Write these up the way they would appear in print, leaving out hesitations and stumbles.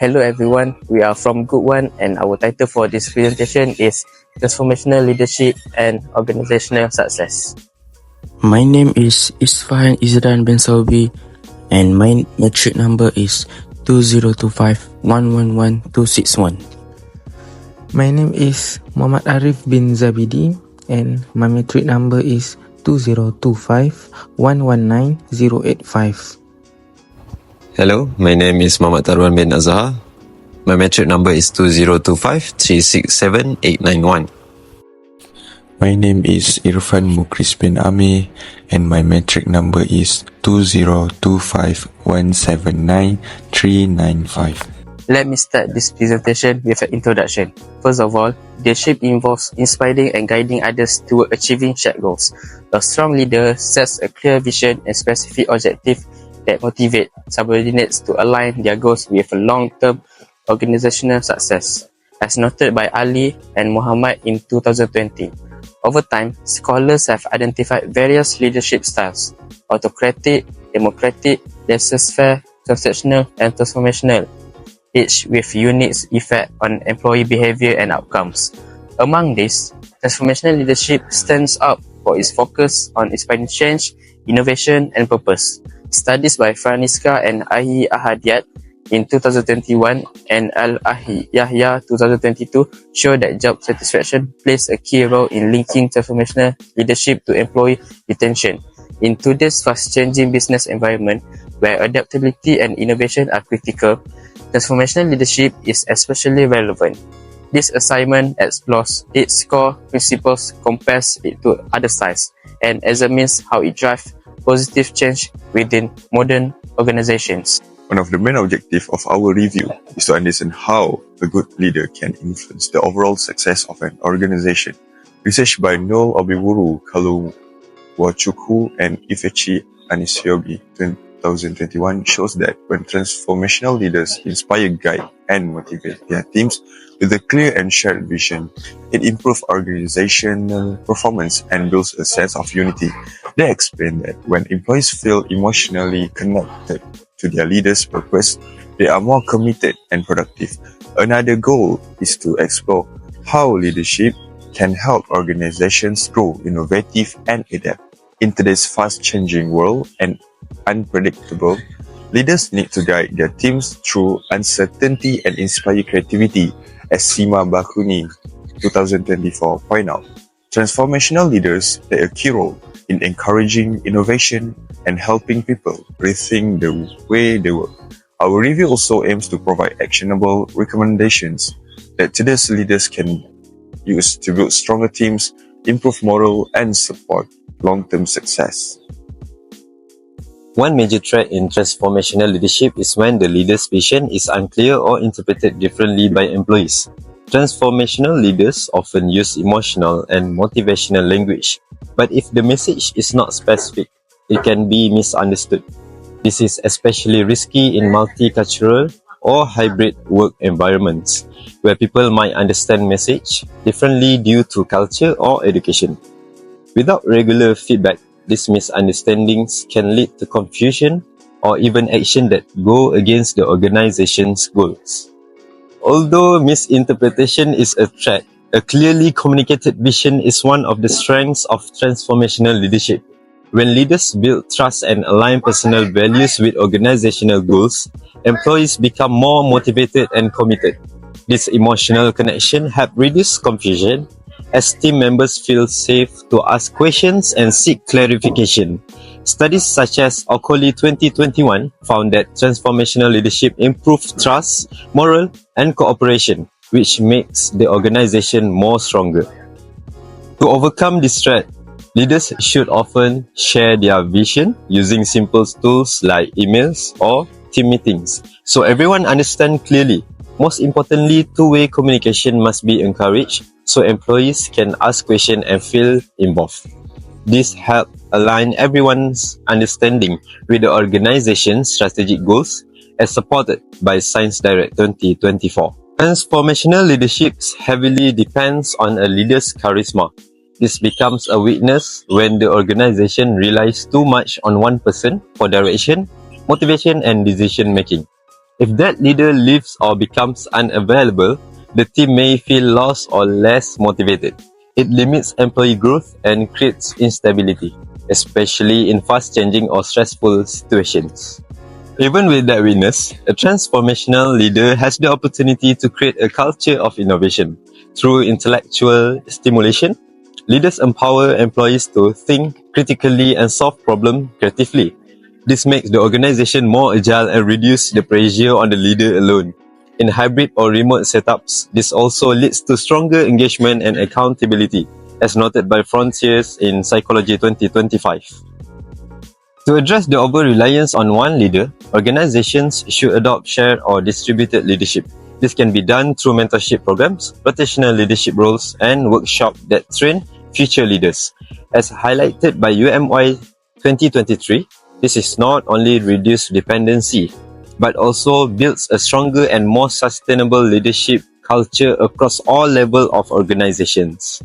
Hello everyone, we are from Group 1 and our title for this presentation is Transformational Leadership and Organizational Success. My name is Isfahan Izran bin Saubi and my metric number is 2025111261. My name is Muhammad Arif bin Zabidi and my metric number is 2025119085. Hello, my name is Muhammad Tarwan bin Azhar. My metric number is 2025367891. My name is Irfan Mukris bin Ami and my metric number is 2025179395. Let me start this presentation with an introduction. First of all, leadership involves inspiring and guiding others toward achieving shared goals. A strong leader sets a clear vision and specific objective that motivate subordinates to align their goals with a long-term organizational success, as noted by Ali and Muhammad in 2020. Over time, scholars have identified various leadership styles: autocratic, democratic, laissez-faire, transactional, and transformational, each with unique effect on employee behavior and outcomes. Among these, transformational leadership stands out for its focus on inspiring change, innovation, and purpose. Studies by Franiska and Ahi Ahadiat in 2021 and Al-Ahi Yahya 2022 show that job satisfaction plays a key role in linking transformational leadership to employee retention. In today's fast-changing business environment, where adaptability and innovation are critical, transformational leadership is especially relevant. This assignment explores its core principles, compares it to other styles, and examines how it drives positive change within modern organizations. One of the main objectives of our review is to understand how a good leader can influence the overall success of an organization. Research by Noel Obiwuru Kaluwachukwu and Ifechi Anisiobi 2021 shows that when transformational leaders inspire, guide, and motivate their teams with a clear and shared vision, it improves organizational performance and builds a sense of unity. They explain that when employees feel emotionally connected to their leader's purpose, they are more committed and productive. Another goal is to explore how leadership can help organizations grow innovative and adapt. In today's fast-changing world and unpredictable, leaders need to guide their teams through uncertainty and inspire creativity, as Sima Bakuni 2024 point out. Transformational leaders play a key role in encouraging innovation and helping people rethink the way they work. Our review also aims to provide actionable recommendations that today's leaders can use to build stronger teams, improve morale, and support long-term success. One major threat in transformational leadership is when the leader's vision is unclear or interpreted differently by employees. Transformational leaders often use emotional and motivational language, but if the message is not specific, it can be misunderstood. This is especially risky in multicultural or hybrid work environments, where people might understand message differently due to culture or education. Without regular feedback, these misunderstandings can lead to confusion or even action that go against the organization's goals. Although misinterpretation is a threat, a clearly communicated vision is one of the strengths of transformational leadership. When leaders build trust and align personal values with organizational goals, employees become more motivated and committed. This emotional connection helps reduce confusion as team members feel safe to ask questions and seek clarification. Studies such as Okoli 2021 found that transformational leadership improves trust, morale, and cooperation, which makes the organization more stronger. To overcome this threat, leaders should often share their vision using simple tools like emails or team meetings, so everyone understands clearly. Most importantly, two-way communication must be encouraged so employees can ask questions and feel involved. This helps align everyone's understanding with the organization's strategic goals as supported by Science Direct 2024. Transformational leadership heavily depends on a leader's charisma. This becomes a weakness when the organization relies too much on one person for direction, motivation, and decision making. If that leader leaves or becomes unavailable, the team may feel lost or less motivated. It limits employee growth and creates instability, especially in fast-changing or stressful situations. Even with that weakness, a transformational leader has the opportunity to create a culture of innovation. Through intellectual stimulation, leaders empower employees to think critically and solve problems creatively. This makes the organization more agile and reduces the pressure on the leader alone. In hybrid or remote setups, this also leads to stronger engagement and accountability, as noted by Frontiers in Psychology 2025. To address the over-reliance on one leader, organizations should adopt shared or distributed leadership. This can be done through mentorship programs, rotational leadership roles, and workshops that train future leaders. As highlighted by UMY 2023, this is not only reduced dependency, but also builds a stronger and more sustainable leadership culture across all levels of organizations.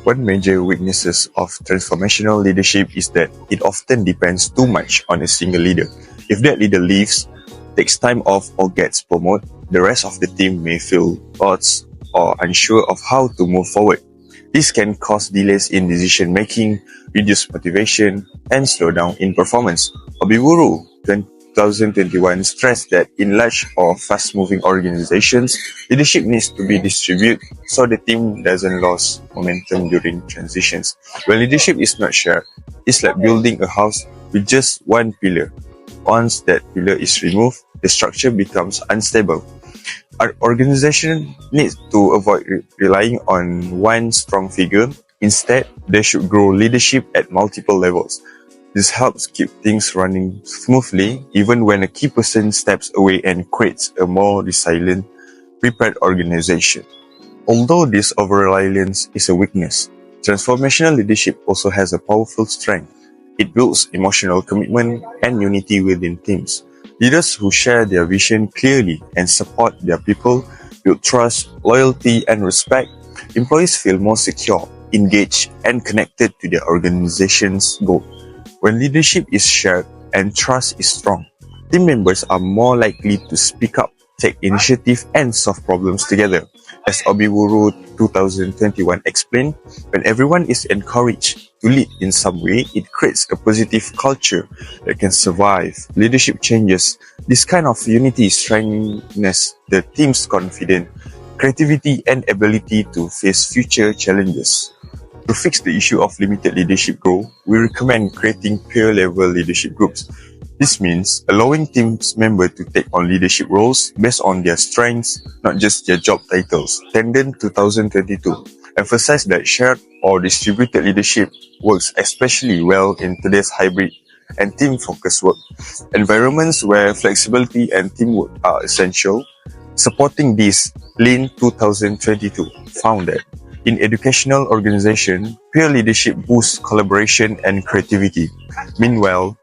One major weaknesses of transformational leadership is that it often depends too much on a single leader. If that leader leaves, takes time off, or gets promoted, the rest of the team may feel lost or unsure of how to move forward. This can cause delays in decision making, reduce motivation, and slow down in performance. Obiburu 2021 stressed that in large or fast-moving organizations, leadership needs to be distributed so the team doesn't lose momentum during transitions. When leadership is not shared, it's like building a house with just one pillar. Once that pillar is removed, the structure becomes unstable. Our organization needs to avoid relying on one strong figure. Instead, they should grow leadership at multiple levels. This helps keep things running smoothly even when a key person steps away and creates a more resilient, prepared organization. Although this over-reliance is a weakness, transformational leadership also has a powerful strength. It builds emotional commitment and unity within teams. Leaders who share their vision clearly and support their people build trust, loyalty, and respect. Employees feel more secure, engaged, and connected to their organization's goal. When leadership is shared and trust is strong, team members are more likely to speak up, take initiative, and solve problems together. As Obiburu 2021 explained, when everyone is encouraged to lead in some way, it creates a positive culture that can survive leadership changes. This kind of unity strengthens the team's confidence, creativity, and ability to face future challenges. To fix the issue of limited leadership growth, we recommend creating peer-level leadership groups. This means allowing team members to take on leadership roles based on their strengths, not just their job titles. Tendon 2022 emphasized that shared or distributed leadership works especially well in today's hybrid and team-focused work environments where flexibility and teamwork are essential. Supporting this, Lean 2022 found that in educational organizations, peer leadership boosts collaboration and creativity. Meanwhile,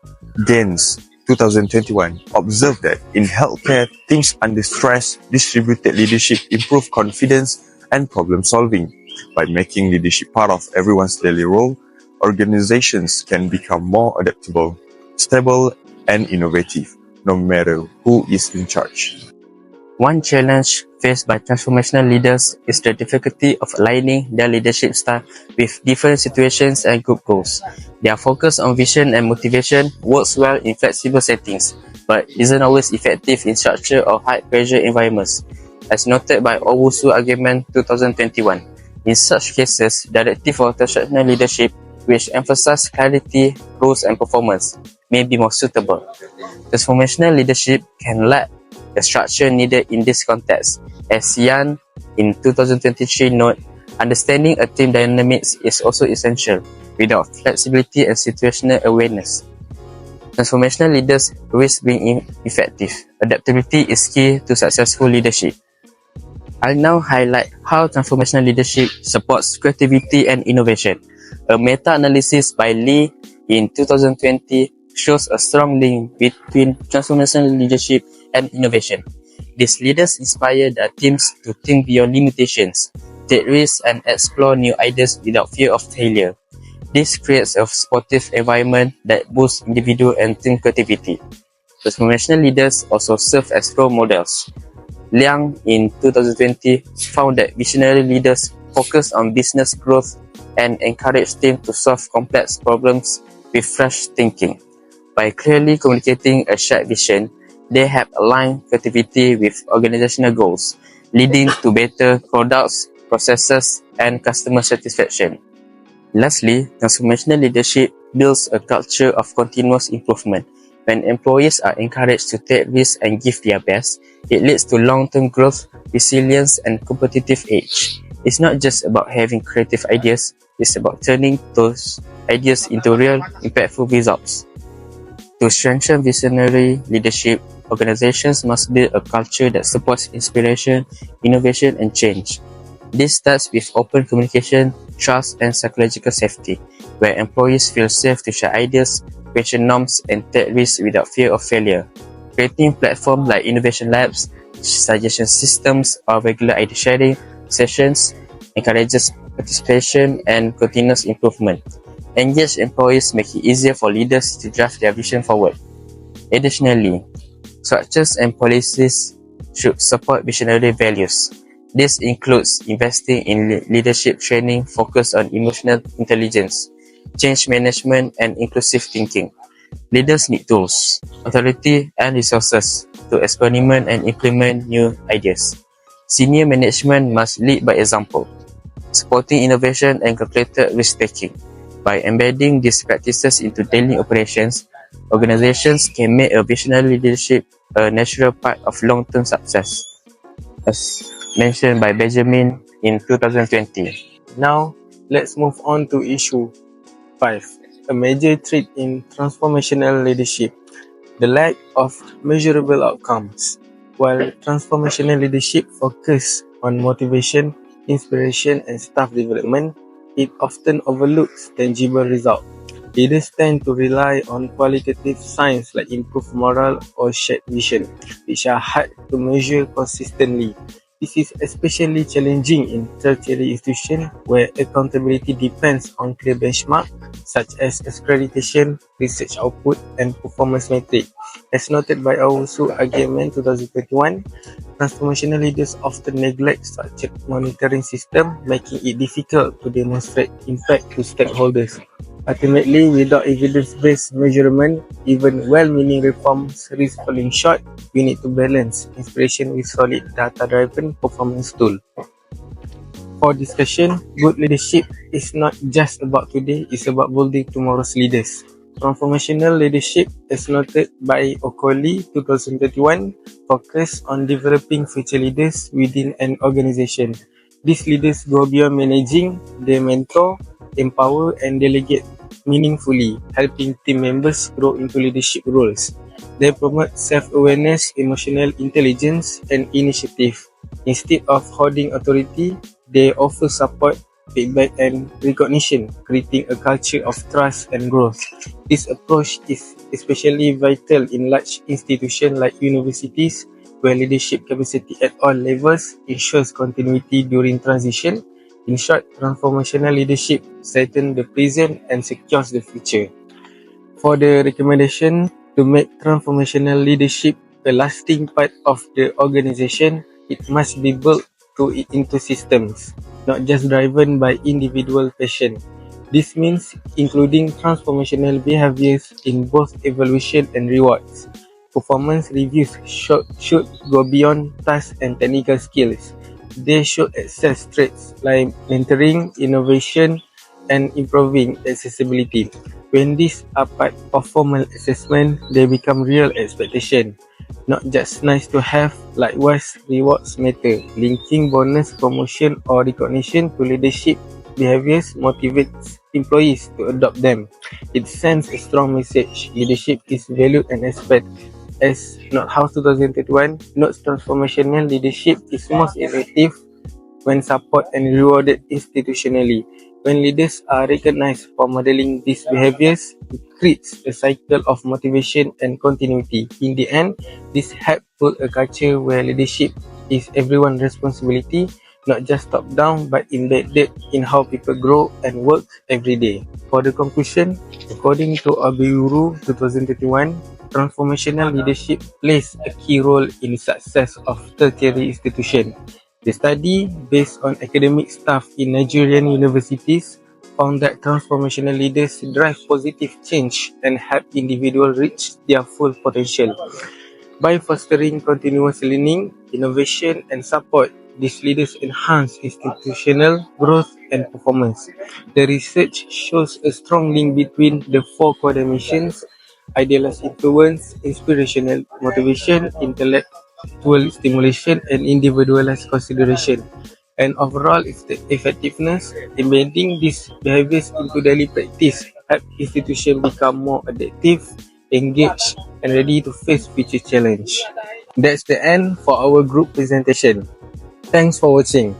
Gaines 2021 observed that in healthcare, teams under stress, distributed leadership improve confidence and problem solving. By making leadership part of everyone's daily role, organizations can become more adaptable, stable, and innovative, no matter who is in charge. One challenge faced by transformational leaders is the difficulty of aligning their leadership style with different situations and group goals. Their focus on vision and motivation works well in flexible settings, but isn't always effective in structured or high-pressure environments, as noted by Owusu Argument 2021. In such cases, directive for transformational leadership, which emphasize clarity, roles, and performance, may be more suitable. Transformational leadership can lack the structure needed in this context. As Yan in 2023 note, understanding a team dynamics is also essential. Without flexibility and situational awareness, transformational leaders risk being ineffective. Adaptability is key to successful leadership. I'll now highlight how transformational leadership supports creativity and innovation. A meta-analysis by Lee in 2020 shows a strong link between transformational leadership and innovation. These leaders inspire their teams to think beyond limitations, take risks, and explore new ideas without fear of failure. This creates a supportive environment that boosts individual and team creativity. Transformational leaders also serve as role models. Liang in 2020 found that visionary leaders focus on business growth and encourage teams to solve complex problems with fresh thinking. By clearly communicating a shared vision, they have aligned creativity with organizational goals, leading to better products, processes, and customer satisfaction. Lastly, transformational leadership builds a culture of continuous improvement. When employees are encouraged to take risks and give their best, it leads to long-term growth, resilience, and competitive edge. It's not just about having creative ideas, it's about turning those ideas into real, impactful results. To strengthen visionary leadership, organizations must build a culture that supports inspiration, innovation, and change. This starts with open communication, trust, and psychological safety, where employees feel safe to share ideas, question norms, and take risks without fear of failure. Creating platforms like innovation labs, suggestion systems, or regular idea sharing sessions encourages participation and continuous improvement. Engaged employees make it easier for leaders to drive their vision forward. Additionally, structures and policies should support visionary values. This includes investing in leadership training focused on emotional intelligence, change management, and inclusive thinking. Leaders need tools, authority, and resources to experiment and implement new ideas. Senior management must lead by example, supporting innovation and calculated risk-taking. By embedding these practices into daily operations, organizations can make a visionary leadership a natural part of long-term success, as mentioned by Benjamin in 2020. Now, let's move on to issue 5, a major trait in transformational leadership, the lack of measurable outcomes. While transformational leadership focuses on motivation, inspiration, and staff development, it often overlooks tangible results. Leaders tend to rely on qualitative signs like improved morale or shared vision, which are hard to measure consistently. This is especially challenging in tertiary institutions where accountability depends on clear benchmarks such as accreditation, research output, and performance metrics. As noted by Awusu Agreement 2021, transformational leaders often neglect structured monitoring systems, making it difficult to demonstrate impact to stakeholders. Ultimately, without evidence-based measurement, even well-meaning reforms risk falling short. We need to balance inspiration with solid data-driven performance tools. For discussion, good leadership is not just about today, it's about building tomorrow's leaders. Transformational leadership, as noted by Okoli 2021, focus on developing future leaders within an organization. These leaders go beyond managing, they mentor, empower, and delegate meaningfully, helping team members grow into leadership roles. They promote self-awareness, emotional intelligence, and initiative. Instead of holding authority, they offer support, feedback, and recognition, creating a culture of trust and growth. This approach is especially vital in large institutions like universities, where leadership capacity at all levels ensures continuity during transition. In short, transformational leadership strengthens the present and secures the future. For the recommendation to make transformational leadership a lasting part of the organization, it must be built into systems, not just driven by individual passion. This means including transformational behaviors in both evaluation and rewards. Performance reviews should go beyond tasks and technical skills. They should assess traits like mentoring, innovation, and improving accessibility. When these are part of formal assessment, they become real expectation, not just nice to have. Likewise, rewards matter. Linking bonus, promotion, or recognition to leadership behaviors motivates employees to adopt them. It sends a strong message. Leadership is valued and expected. As Not House 2021 notes, transformational leadership is most effective when supported and rewarded institutionally. When leaders are recognized for modeling these behaviors, it creates a cycle of motivation and continuity. In the end, this helps build a culture where leadership is everyone's responsibility, not just top-down but embedded in how people grow and work every day. For the conclusion, according to Abiuru 2021, transformational leadership plays a key role in the success of tertiary institutions. The study, based on academic staff in Nigerian universities, found that transformational leaders drive positive change and help individuals reach their full potential. By fostering continuous learning, innovation, and support, these leaders enhance institutional growth and performance. The research shows a strong link between the four core dimensions: idealized influence, inspirational motivation, intellectual stimulation, and individualized consideration. And overall effectiveness, embedding these behaviors into daily practice help institutions become more adaptive, engaged, and ready to face future challenge. That's the end for our group presentation. Thanks for watching.